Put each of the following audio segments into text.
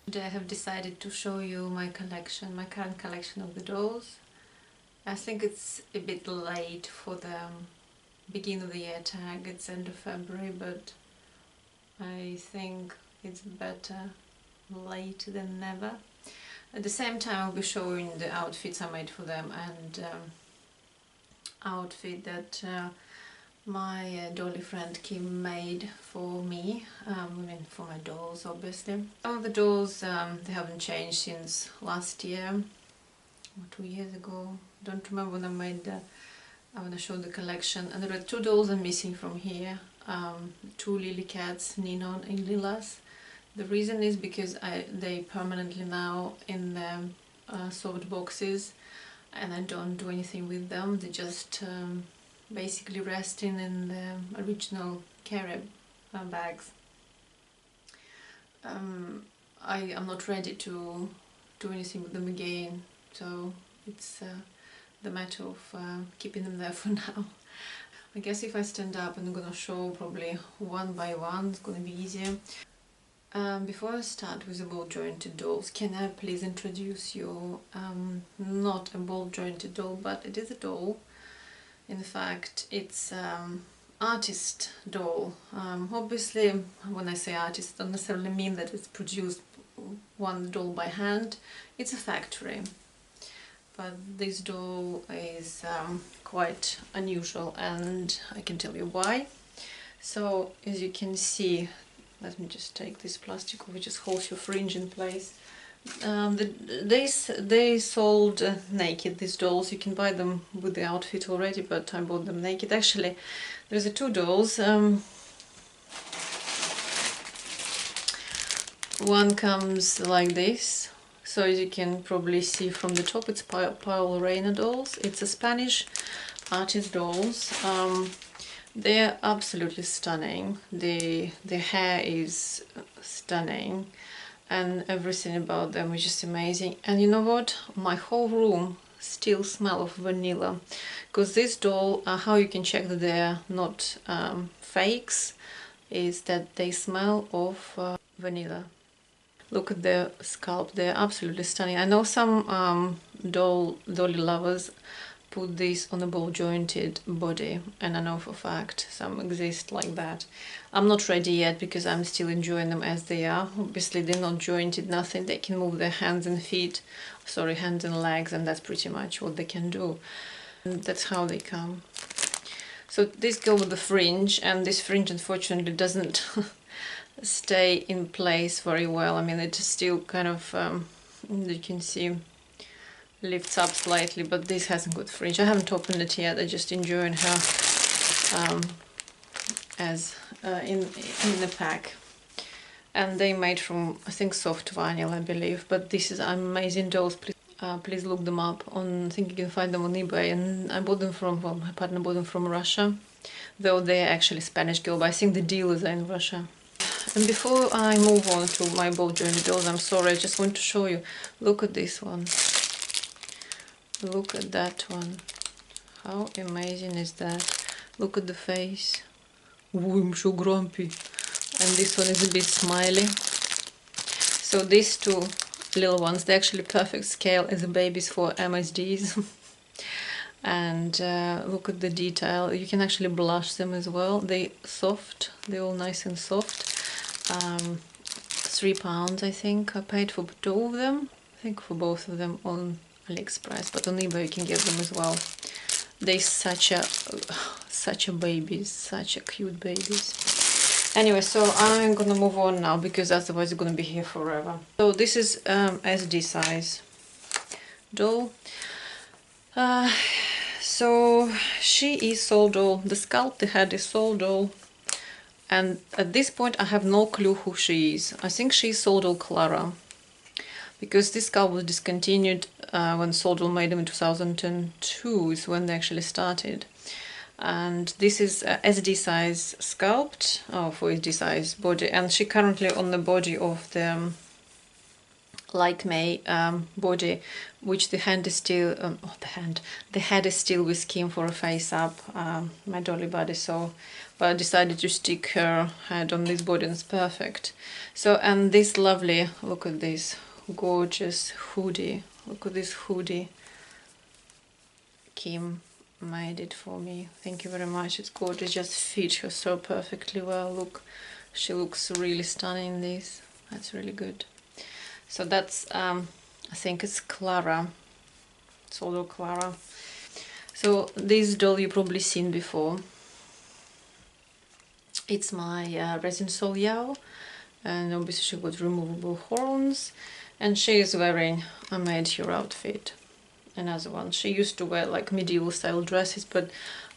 Today I have decided to show you my collection, my current collection of the dolls. I think it's a bit late for the beginning of the year tag, it's end of February, but I think it's better late than never. At the same time I'll be showing the outfits I made for them and outfit that my dolly friend Kim made for me, I mean for my dolls obviously. Some of the dolls they haven't changed since last year or 2 years ago, don't remember when I made the, I want to show the collection. And there are 2 dolls I'm missing from here, 2 lily cats, Ninon and Lilas. The reason is because they permanently now in the soft boxes and I don't do anything with them. They just basically resting in the original carry bags. I am not ready to do anything with them again, so it's the matter of keeping them there for now. I guess if I stand up and I'm gonna show probably one by one, it's gonna be easier. Before I start with the ball jointed dolls, can I please introduce you not a ball jointed doll, but it is a doll. In fact, it's artist doll. Obviously, when I say artist, I don't necessarily mean that it's produced one doll by hand. It's a factory. But this doll is quite unusual, and I can tell you why. So, as you can see, let me just take this plastic which just holds your fringe in place. They sold naked, these dolls. You can buy them with the outfit already, but I bought them naked. Actually, there's 2 dolls. One comes like this, so as you can probably see from the top, it's Paola Reina dolls. It's a Spanish artist dolls. They're absolutely stunning. The hair is stunning and everything about them is just amazing. And you know what? My whole room still smells of vanilla, because this doll, how you can check that they're not fakes is that they smell of vanilla. Look at their scalp, they're absolutely stunning. I know some dolly lovers put this on a ball jointed body, and I know for a fact some exist like that. I'm not ready yet because I'm still enjoying them as they are. Obviously they're not jointed, nothing. They can move their hands and feet, sorry, hands and legs, and that's pretty much what they can do. And that's how they come. So these go with the fringe, and this fringe unfortunately doesn't stay in place very well. I mean, it's still kind of, you can see, lifts up slightly, but this hasn't got fringe. I haven't opened it yet. I'm just enjoying her as in the pack. And they made from, I think, soft vinyl, I believe. But this is amazing dolls. Please look them up on, I think you can find them on eBay. And I bought them from, well, my partner bought them from Russia, though they're actually Spanish girl, but I think the dealers are in Russia. And before I move on to my ball jointed dolls, I'm sorry, I just want to show you. Look at this one. Look at that one. How amazing is that? Look at the face. Oh, I'm so grumpy. And this one is a bit smiley. So these 2 little ones, they're actually perfect scale as the babies for MSDs. And look at the detail. You can actually blush them as well. They're soft. They're all nice and soft. £3 I think I paid for 2 of them. I think for both of them on AliExpress, but on eBay you can get them as well. They're such a babies, such a cute babies. Anyway, so I'm gonna move on now because otherwise it's gonna be here forever. So this is SD size doll. So she is Souldoll. The scalp, the head is Souldoll. And at this point I have no clue who she is. I think she's Souldoll Clara, because this scalp was discontinued when Soldal made them in 2002 is when they actually started. And this is SD size sculpt, for SD size body, and she currently on the body of the like May body, which the hand is still, the head is still with skin for a face up, my dolly body. So but I decided to stick her head on this body and it's perfect. So, and this lovely, look at this gorgeous hoodie. Look at this hoodie. Kim made it for me. Thank you very much. It's gorgeous. Just fits her so perfectly well. Look, she looks really stunning in this. That's really good. So that's I think it's Clara. Souldoll Clara. So this doll you've probably seen before. It's my resin Soldal, and obviously she got removable horns, and she is wearing a made here outfit. Another one. She used to wear like medieval style dresses, but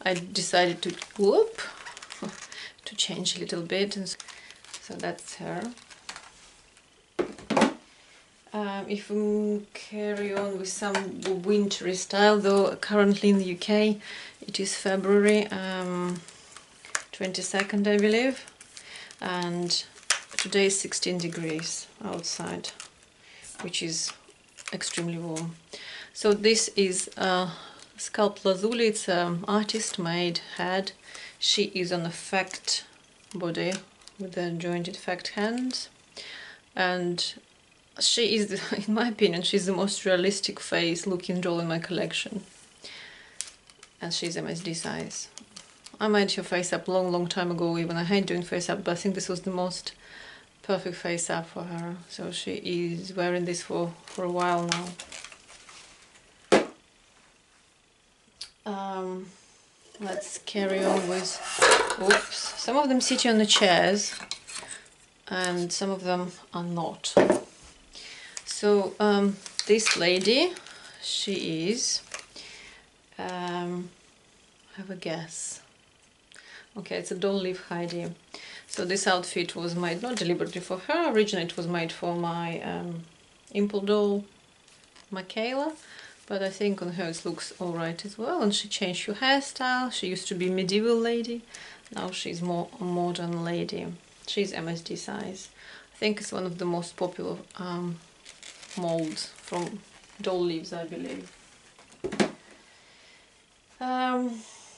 I decided to to change a little bit, and so that's her. If we carry on with some wintry style, though currently in the UK it is February 22nd, I believe, and today is 16 degrees outside, which is extremely warm. So this is Scalp Lazuli. It's an artist made head. She is an effect body with the jointed effect hands, and she is, in my opinion, she's the most realistic face looking doll in my collection, and she's MSD size. I made her face up long time ago. Even I hate doing face up, but I think this was the most perfect face up for her. So she is wearing this for a while now. Let's carry on with, oops, some of them sitting on the chairs and some of them are not. So this lady, she is, have a guess. Okay, it's a doll leaf Heidi. So this outfit was made not deliberately for her. Originally it was made for my Impel doll, Michaela, but I think on her it looks alright as well. And she changed her hairstyle. She used to be medieval lady, now she's more a modern lady. She's MSD size. I think it's one of the most popular molds from doll leaves, I believe.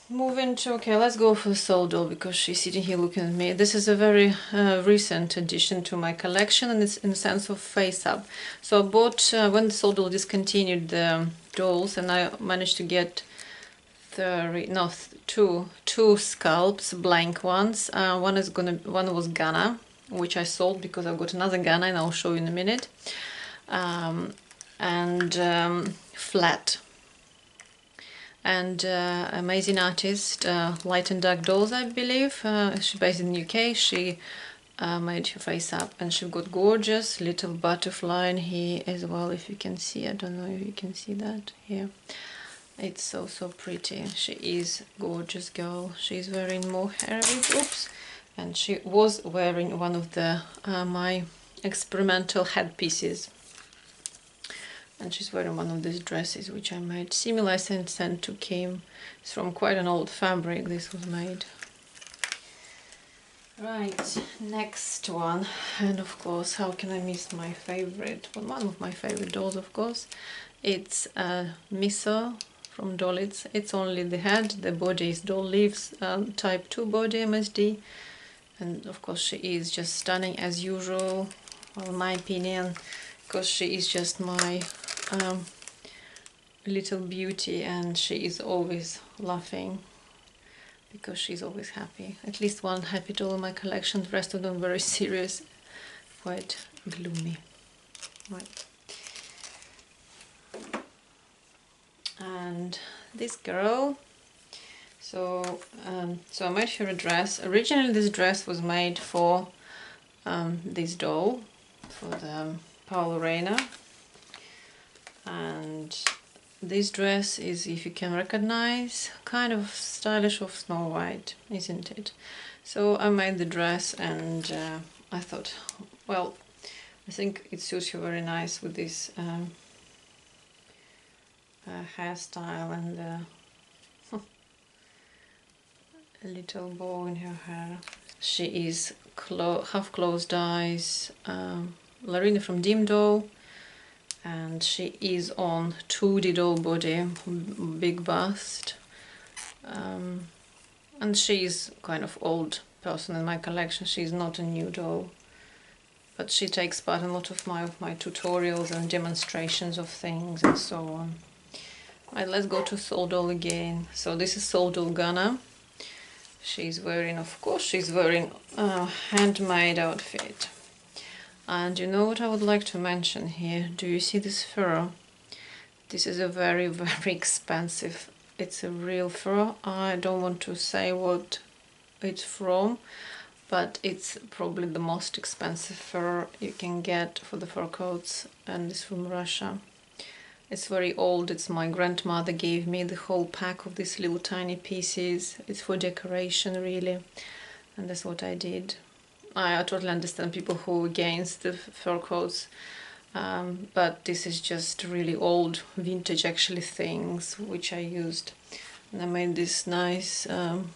Moving to, okay, let's go for Souldoll, because she's sitting here looking at me. This is a very recent addition to my collection, and it's in the sense of face up. So I bought, when the Souldoll discontinued the dolls, and I managed to get two scalps, blank ones. One was Ghana, which I sold because I've got another Ghana, and I'll show you in a minute. Flat. And amazing artist, Light and Dark Dolls, I believe. She's based in the UK. She made her face up, and she got gorgeous little butterfly in here as well, if you can see. I don't know if you can see that here. It's so pretty. She is gorgeous girl. She's wearing mohair with, oops, and she was wearing one of the my experimental headpieces. And she's wearing one of these dresses which I made. Similar sent to Kim. It's from quite an old fabric this was made. Right, next one. And of course, how can I miss my favorite? Well, one of my favorite dolls, of course. It's Miso from Dollies. It's only the head. The body is doll leaves, type 2 body, MSD. And of course she is just stunning as usual, well, in my opinion, because she is just my little beauty, and she is always laughing because she's always happy. At least one happy doll in my collection, the rest of them very serious, quite gloomy. Right. And this girl, so I made her a dress. Originally this dress was made for this doll, for the Paola Reina. And this dress is, if you can recognize, kind of stylish of Snow White, isn't it? So I made the dress, and I thought, well, I think it suits you very nice with this hairstyle and a little bow in her hair. She is half closed eyes, Larina from Dim Doll. And she is on 2D doll body, big bust. and she's kind of old person in my collection. She's not a new doll, but she takes part in a lot of my tutorials and demonstrations of things and so on. Right, let's go to Souldoll again. So this is Souldoll Ghana. She's wearing, of course, she's wearing a handmade outfit. And you know what I would like to mention here? Do you see this fur? This is a very, very expensive. It's a real fur. I don't want to say what it's from, but it's probably the most expensive fur you can get for the fur coats, and it's from Russia. It's very old. It's my grandmother gave me the whole pack of these little tiny pieces. It's for decoration, really, and that's what I did. I totally understand people who are against the fur coats, but this is just really old, vintage actually things which I used. And I made this nice kind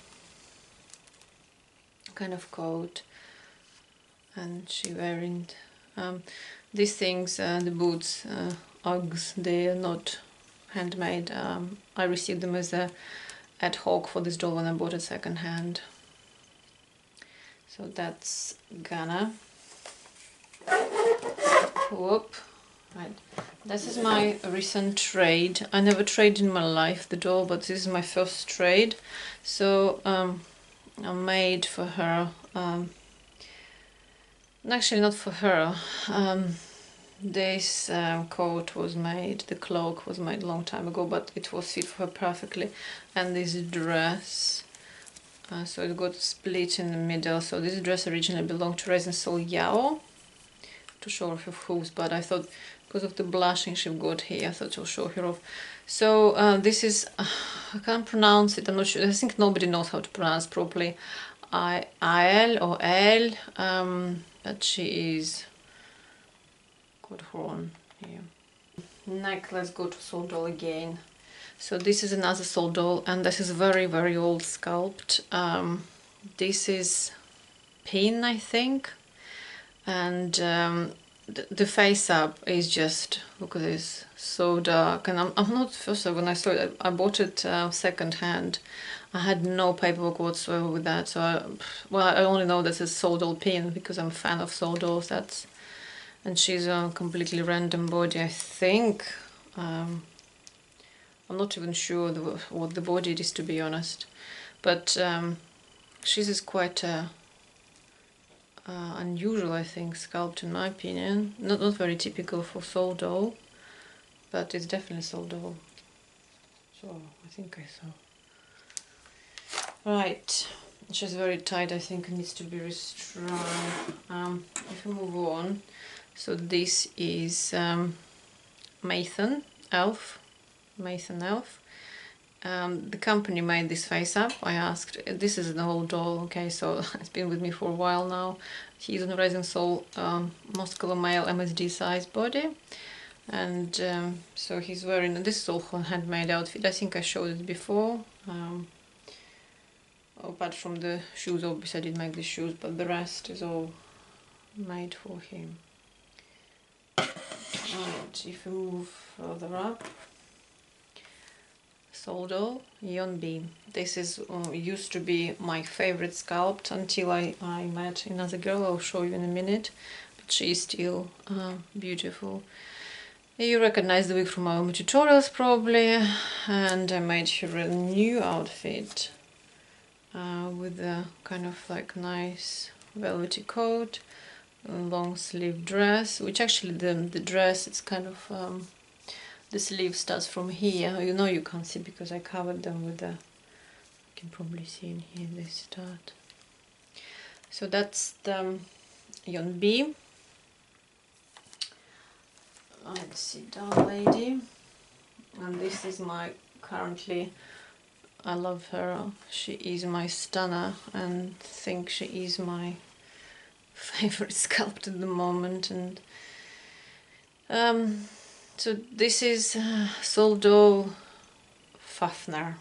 of coat, and she wearing these things, the boots, Uggs, they are not handmade. I received them as a ad hoc for this doll when I bought it second hand. So that's Ghana. Whoop. Right. This is my recent trade. I never traded in my life the doll, but this is my first trade. So I made for her, actually not for her, this coat was made, the cloak was made a long time ago, but it was fit for her perfectly. And this dress, so it got split in the middle. So this dress originally belonged to Resin Soul Yao, to show her hooves, but I thought because of the blushing she got here, I thought I'll show her off. So this is, I can't pronounce it, I'm not sure, I think nobody knows how to pronounce properly, I-L or L, but she is got horn here. Next, let's go to Souldoll again. So this is another Souldoll, and this is very, very old sculpt. This is pin, I think, and the face up is just, look at this, so dark. And I'm not, first of all, when I saw it, I bought it second hand. I had no paperwork whatsoever with that, so I only know that it's Souldoll pin because I'm a fan of Souldoll. That's, and she's a completely random body, I think. I'm not even sure what the body it is, to be honest, but she's is quite unusual, I think, sculpt in my opinion. Not very typical for Souldoll, but it's definitely Souldoll. So I think I saw. Right, she's very tight. I think it needs to be restrung. If we move on, so this is Mathan Elf. The company made this face up. I asked, this is an old doll, okay, so it's been with me for a while now. He's on a Resin Soul muscular male MSD size body, and so he's wearing, this is all handmade outfit. I think I showed it before. Apart from the shoes, obviously I did make the shoes, but the rest is all made for him. Right, if we move further up, Souldoll Yeonbi. This is used to be my favorite sculpt until I met another girl. I'll show you in a minute, but she's still beautiful. You recognize the wig from our tutorials probably, and I made her a new outfit with a kind of like nice velvety coat, a long sleeve dress, which actually the dress, it's kind of the sleeve starts from here. You know you can't see because I covered them with the, you can probably see in here they start. So that's the Yeonbi. Let's sit down, lady. And this is my currently, I love her. She is my stunner, and think she is my favorite sculpt at the moment. And so this is Souldoll Fafner.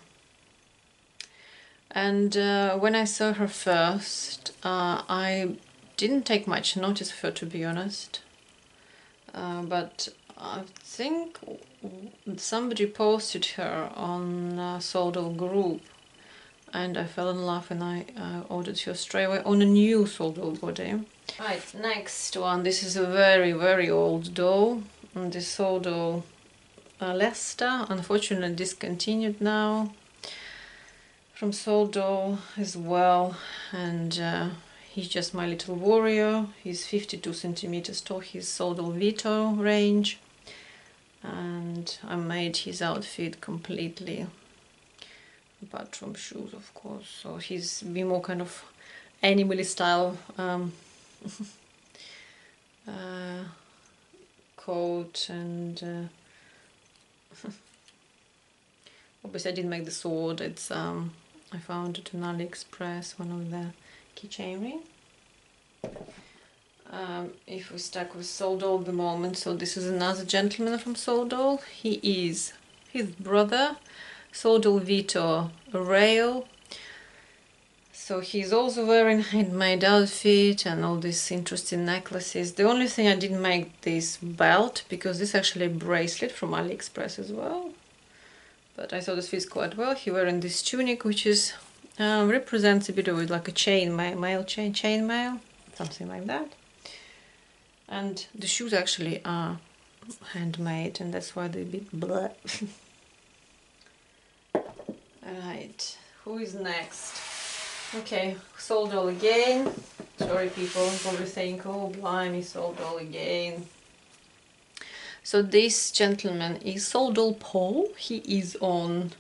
And when I saw her first, I didn't take much notice of her, to be honest. But I think somebody posted her on Souldoll group, and I fell in love, and I ordered her straight away on a new Souldoll body. Right, next one. This is a very, very old doll, and this Souldoll Leicester, unfortunately discontinued now from Souldoll as well, and he's just my little warrior. He's 52 centimeters tall. He's Souldoll Vito range, and I made his outfit completely, apart from shoes, of course. So he's a bit more kind of animal style coat, and obviously I didn't make the sword. It's I found it on AliExpress, one of the keychain ring. If we stuck with Souldoll at the moment, so this is another gentleman from Souldoll. He is his brother, Souldoll Vito Rail. So he's also wearing handmade outfit and all these interesting necklaces. The only thing I didn't make this belt, because this is actually a bracelet from AliExpress as well. But I thought this fits quite well. He's wearing this tunic, which is represents a bit of it like a chain mail, something like that. And the shoes actually are handmade, and that's why they're a bit bleh. Alright, who is next? Okay, Souldoll again. Sorry people, probably think, oh blimey, Souldoll again. So this gentleman is Souldoll Paul. He is on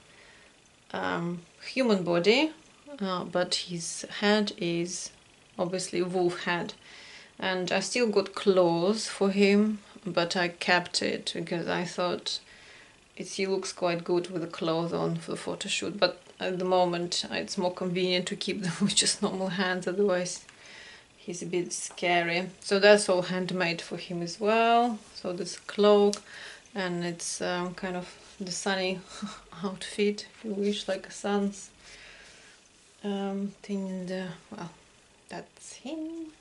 human body, but his head is obviously a wolf head. And I still got clothes for him, but I kept it because I thought he looks quite good with the clothes on for the photo shoot. But at the moment it's more convenient to keep them with just normal hands, otherwise he's a bit scary. So that's all handmade for him as well. So this cloak, and it's kind of the sunny outfit, if you wish, like a sun's thing in the, well, that's him.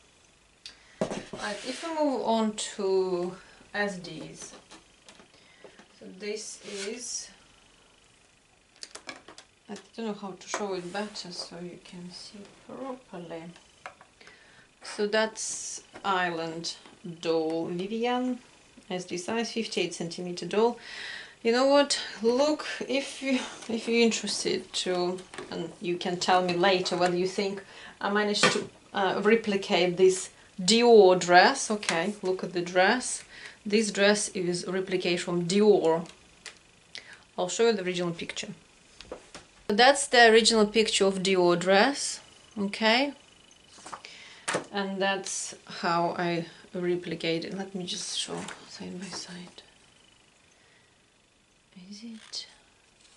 Right, if we move on to SDs, so this is, I don't know how to show it better so you can see properly. So that's Island doll Vivian, SD size, 58 centimeter doll. You know what? Look, if you're interested to, and you can tell me later whether you think I managed to replicate this Dior dress. Okay, look at the dress. This dress is a replication from Dior. I'll show you the original picture. That's the original picture of Dior dress. Okay. And that's how I replicate it. Let me just show side by side. Is it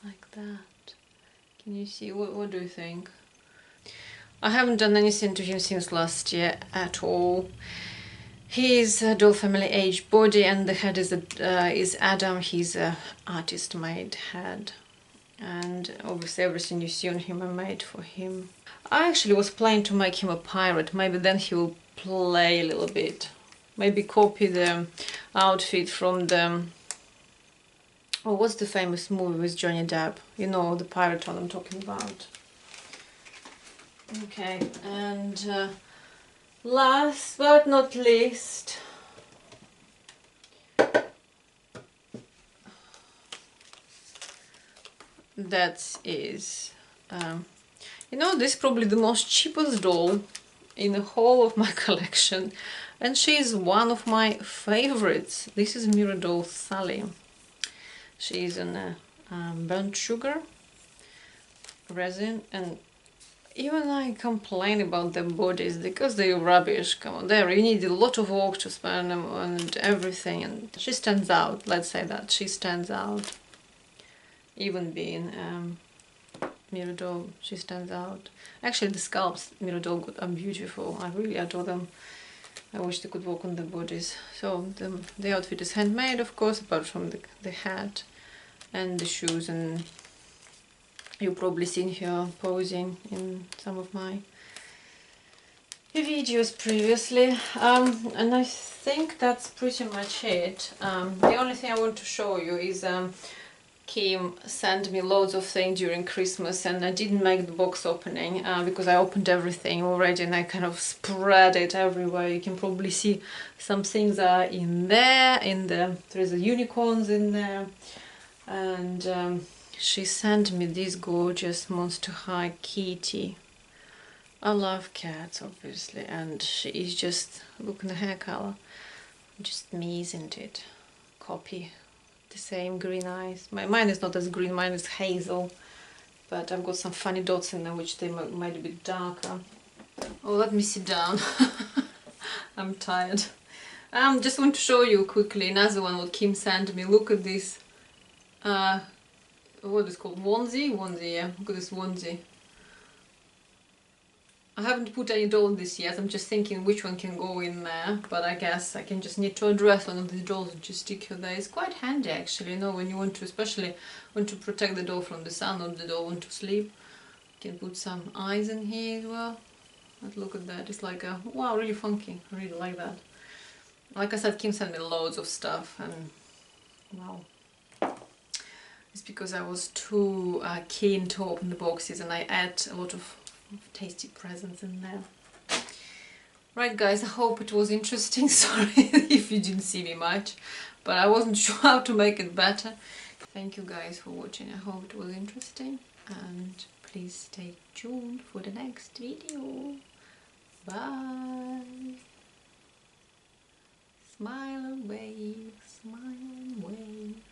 like that? Can you see? What do you think? I haven't done anything to him since last year at all. He's a doll family age body, and the head is Adam. He's a artist made head, and obviously everything you see on him I made for him. I actually was planning to make him a pirate. Maybe then he will play a little bit. Maybe copy the outfit from the, oh, what's the famous movie with Johnny Depp? You know, the pirate one I'm talking about. Okay, and last but not least, that is, you know, this is probably the most cheapest doll in the whole of my collection, and she is one of my favorites. This is Mirror Doll Sally. She is in burnt sugar resin, and even I complain about their bodies because they're rubbish. Come on, there you need a lot of work to spend them and everything, and she stands out. Let's say that she stands out. Even being Mirror Doll, she stands out. Actually, the sculpts Mirror Doll got are beautiful. I really adore them. I wish they could work on the bodies. So the outfit is handmade, of course, apart from the hat and the shoes, and you've probably seen her posing in some of my videos previously. And I think that's pretty much it. The only thing I want to show you is Kim sent me loads of things during Christmas, and I didn't make the box opening because I opened everything already and I kind of spread it everywhere. You can probably see some things are in there, there's a unicorns in there, and she sent me this gorgeous Monster High kitty. I love cats, obviously, and she is just, look at the hair color, just me, isn't it? Copy. The same green eyes. Mine is not as green, mine is hazel, but I've got some funny dots in there which they might be darker. Oh, let me sit down. I'm tired. Just want to show you quickly another one what Kim sent me. Look at this. What is it called? Onesie? Onesie, yeah. Look at this onesie. I haven't put any doll in this yet. I'm just thinking which one can go in there, but I guess I can just need to address one of these dolls and just stick her there. It's quite handy actually, you know, when you want to, especially want to protect the doll from the sun or the doll want to sleep. You can put some eyes in here as well. But look at that, it's like a, wow, really funky. I really like that. Like I said, Kim sent me loads of stuff, and wow. It's because I was too keen to open the boxes, and I add a lot of tasty presents in there. Right guys, I hope it was interesting. Sorry if you didn't see me much, but I wasn't sure how to make it better. Thank you guys for watching. I hope it was interesting, and please stay tuned for the next video. Bye. Smile and wave, smile and wave.